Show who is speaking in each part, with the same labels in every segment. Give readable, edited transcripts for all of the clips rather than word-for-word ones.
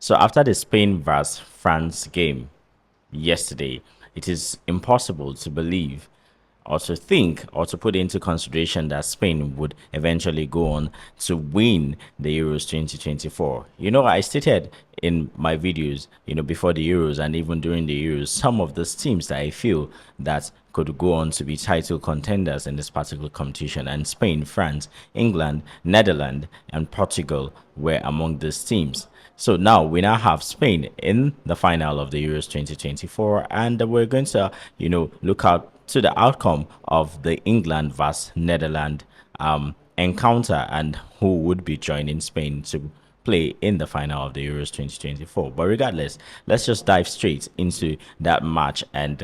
Speaker 1: So after the Spain vs France game yesterday, it is impossible to believe or to think or to put into consideration that Spain would eventually go on to win the Euros 2024. I stated in my videos, before the Euros and even during the Euros, some of those teams that I feel that could go on to be title contenders in this particular competition. And Spain, France, England, Netherlands, and Portugal were among these teams. So now we now have Spain in the final of the Euros 2024, and we're going to, look out to the outcome of the England vs Netherlands encounter and who would be joining Spain to play in the final of the Euros 2024. But regardless, let's just dive straight into that match and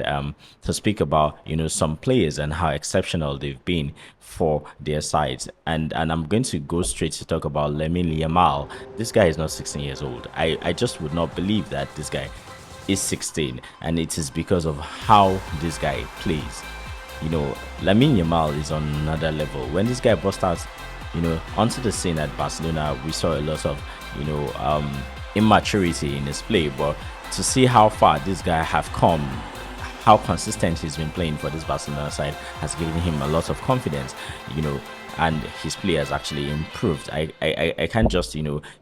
Speaker 1: to speak about some players and how exceptional they've been for their sides. And I'm going to go straight to talk about Lamine Yamal. This guy is not 16 years old. I just would not believe that this guy is 16, and it is because of how this guy plays. Lamine Yamal is on another level. When this guy burst out, onto the scene at Barcelona, we saw a lot of, immaturity in his play. But to see how far this guy have come, how consistent he's been playing for this Barcelona side has given him a lot of confidence, and his play has actually improved. I can't just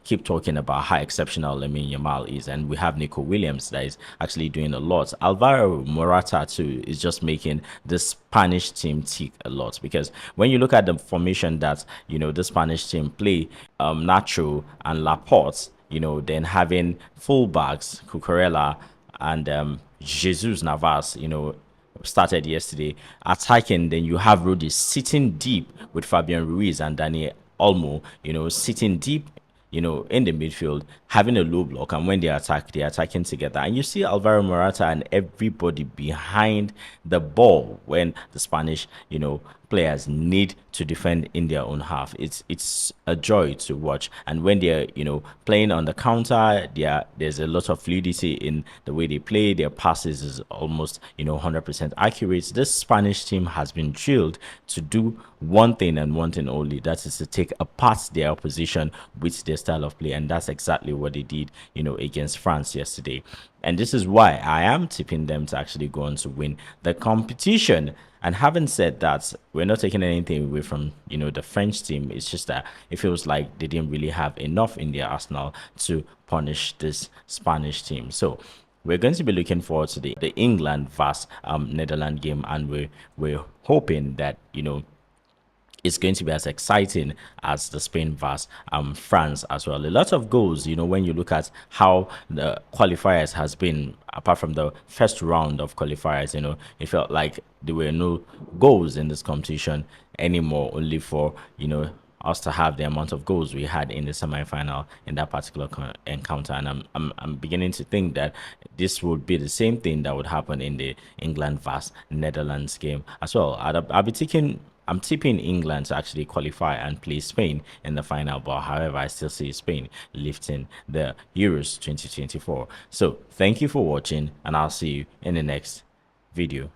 Speaker 1: keep talking about how exceptional Lamine Yamal is, and we have Nico Williams that is actually doing a lot. Alvaro Morata too is just making the Spanish team tick a lot, because when you look at the formation that the Spanish team play, Nacho and Laporte, then having fullbacks Cucurella and Jesus Navas, started yesterday attacking. Then you have Rodri sitting deep with Fabian Ruiz and Dani Olmo, sitting deep, in the midfield, having a low block, and when they attack, they're attacking together. And you see Alvaro Morata and everybody behind the ball when the Spanish, players need to defend in their own half. It's a joy to watch. And when they're playing on the counter, there's a lot of fluidity in the way they play. Their passes is almost 100% accurate. This Spanish team has been drilled to do one thing and one thing only, that is to take apart their opposition with their style of play, and that's exactly what they did against France yesterday. And this is why I am tipping them to actually go on to win the competition. And having said that, we're not taking anything away from the French team. It's just that it feels like they didn't really have enough in their arsenal to punish this Spanish team. So we're going to be looking forward to the England vs Netherlands game, and we're hoping that it's going to be as exciting as the Spain vs France as well. A lot of goals, when you look at how the qualifiers has been, apart from the first round of qualifiers, it felt like there were no goals in this competition anymore, only for, us to have the amount of goals we had in the semi-final in that particular encounter. And I'm beginning to think that this would be the same thing that would happen in the England vs Netherlands game as well. I'm tipping England to actually qualify and play Spain in the final, but however, I still see Spain lifting the Euros 2024. So thank you for watching, and I'll see you in the next video.